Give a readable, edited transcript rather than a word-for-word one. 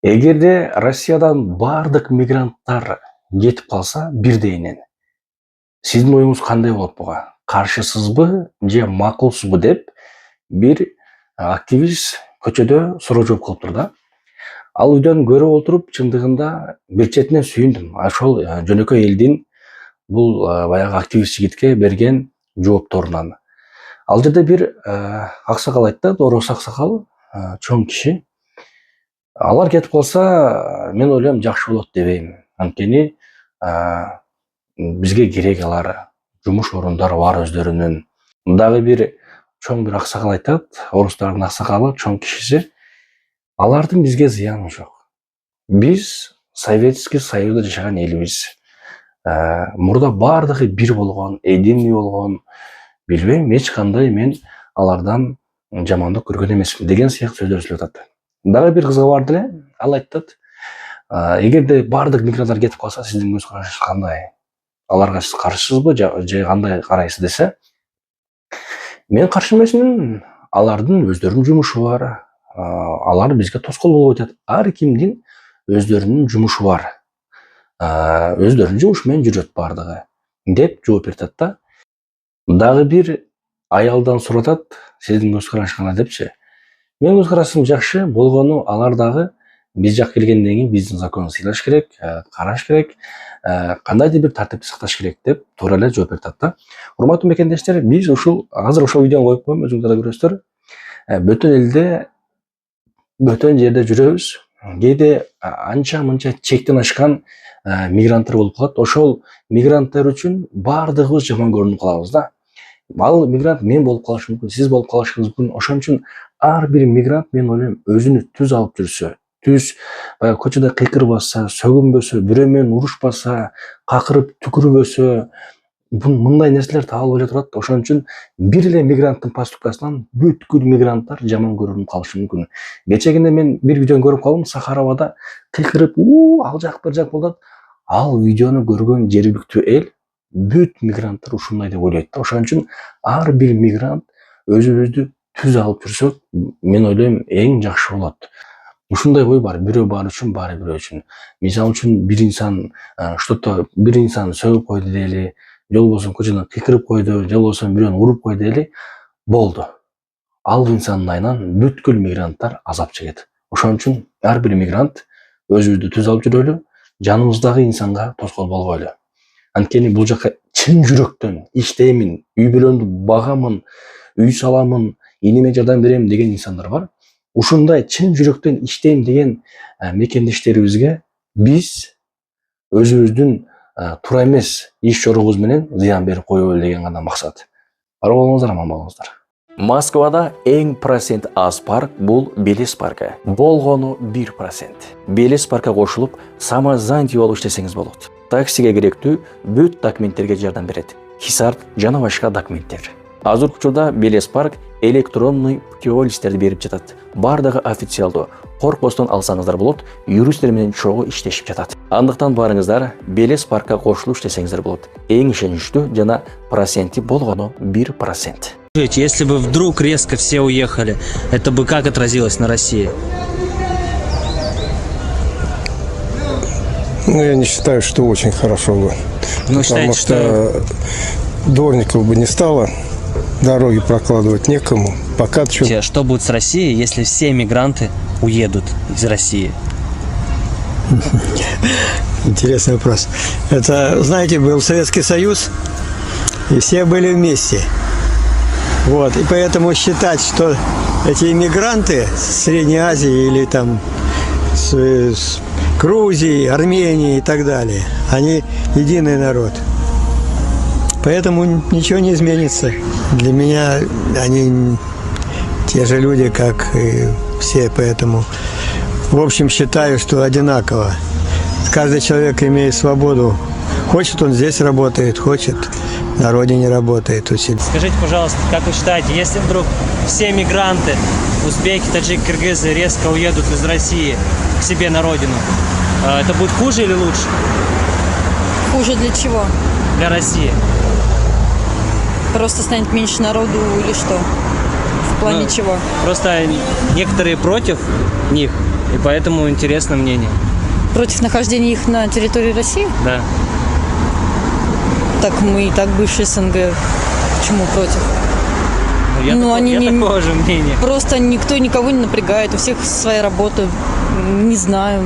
Эгерде Россиядан бардык мигранттар кетип калса бирдейинен, сиздин оюңуз кандай болот буга? Каршысызбы же макулсузбу деп бир активист көчөдө суроо жооп кылыптыр да. Ал үйдөн көрүп отуруп, чындыгында бир четинен сүйүндүм. Ошол жөнөкөй элдин бул баягы активист жигитке берген жоопторунан. Ал жерде бир аксакал айтты, Орус аксакал, чоң киши. Алар кетип калса, мен ойлойм жакшы болот дебейм. Анткени бизге керек алар, жумуш орундары бар өздөрүнүн. Дагы бир чоң бир аксакал айтат, орустардын аксакалы, чоң кишиси, алардын бизге зыяны жок. Биз Советский Союзда жашаган элбиз. Мурда бардыгы бир болгон, единый болгон, билбейм, эч кандай мен алардан жамандык көргөн эмесмин деген сыяктуу сөздөр сүйлөп атат. Дагы бир кызыгы бар деле, ал айтат, эгерде бардык мигранттар кетип калса, сиздин көз карашыңыз кандай? Аларга сиз каршысызбы же кандай карайсыз десе, мен каршы эмесмин. Алардын өздөрүнүн жумушу бар. Алар бизге тоскоол болуп атат. Ар кимдин өздөрүнүн жумушу бар. Өздөрүнүн жумушу менен жүрөт бардыгы деп жооп берип атат да. Дагы бир аялдан сурап атат, сиздин көз карашыңыз кандай депчи. Менин көз карашым жакшы болгону, алар дагы биз жакка келгенден кийин биздин законду сыйлаш керек, караш керек, кандайдыр бир тартипти сакташ керек деп туура эле жооп берип атат да. Урматтуу мекендештер, биз азыр ошол видеону коюп коеюн, өзүңүздөр да көрөсүздөр. Бөтөн элде, бөтөн жерде жүрөбүз. Кээде анча мынча чектен ашкан мигранттар болуп калат. Ошол мигранттар үчүн бардыгыбыз жаман көрүнүп калабыз да. Ал мигрант мен болуп калышы мүмкүн, сиз болуп калышыңыз мүмкүн. Ошон үчүн ар бир мигрант, мен ойлойм, өзүнү түз алып жүрсө, түз баягы көчөдө кыйкырбаса, сөгүнбөсө, бирөө менен урушпаса, какырып түкүрбөсө, мындай нерселер табылып эле турат. Ошон үчүн бир эле мигранттын поступкасынан бүткүл мигранттар жаман көрүнүп калышы мүмкүн. Кечегине мен бир видеону көрүп калдым, Сахаравада кыйкырып, ал жак бир жак болуп атат. Ал видеону көргөн жергиликтүү эл бүт мигранттар ушундай деп ойлойт да. Ошон үчүн ар бир мигрант өзүбүздү түз алып жүрсөк, мен ойлойм, эң жакшы болот. Ушундай ой бар, бирөө бар үчүн, баары бирөө үчүн. Мисалы үчүн бир инсан бир инсан сөгүп койду дейли, же болбосо көчөдөн кыйкырып койду, же болбосо бирөөнү уруп койду дейли, болду. Ал инсандын айынан бүткүл мигранттар азап чегет. Ошон үчүн ар бир мигрант өзүбүздү түз алып жүрөлү, жаныбыздагы инсанга тоскоол болбойлу. Анткени бул жака чын жүрөктөн иштеймин, үй бүлөмдү багамын, үй саламын, иниме жардам берем деген инсандар бар. Ушундай чын жүрөктөн иштейм деген мекендештерибизге биз өзүбүздүн туура эмес иш чорубуз менен зыян берип коебу деген гана максат. Бар болуңуздар, аман болуңуздар. Москвада эң процент аз парк бул Белес паркы. Болгону 1%. Белес паркка кошулуп, самозанятый болуп иштесеңиз болот. Таксиге керектүү бүт документтерге жардам берет. Хисарт жана башка документтер. Азыркы учурда Белес парк электронный путеводительдерди берип жатат. Бардыгы официалдуу. Коркпостон алсаңыздар болот, юристтер менен чогуу иштешип жатат. Андыктан барыңыздар, Белес паркка кошулуп иштесеңиздер болот. Эң ишеничтүү жана проценти болгону 1%. Если бы вдруг резко все уехали, это бы как отразилось на России? Ну, я не считаю, что очень хорошо бы. Ну, потому что дворников бы не стало, дороги прокладывать некому. Пока что будет с Россией, если все мигранты уедут из России? Интересный вопрос. Это, знаете, был Советский Союз, и все были вместе. Вот, и поэтому считать, что эти иммигранты с Средней Азии или там с Грузии, Армении и так далее, они единый народ. Поэтому ничего не изменится. Для меня они те же люди, как и все, поэтому в общем считаю, что одинаково. Каждый человек имеет свободу. Хочет, он здесь работает, хочет, на родине работает. Скажите, пожалуйста, как вы считаете, если вдруг все мигранты, узбеки, таджики, кыргызы резко уедут из России к себе на родину, это будет хуже или лучше? Хуже для чего? Для России. Просто станет меньше народу или что? В плане чего? Просто некоторые против них, И поэтому интересно мнение. Против нахождения их на территории России? Да. Так мы и так бывшие СНГ. Почему против? Я, Ну, они я не- такого же мнения. Просто никто никого не напрягает, у всех своя работа. Не знаю.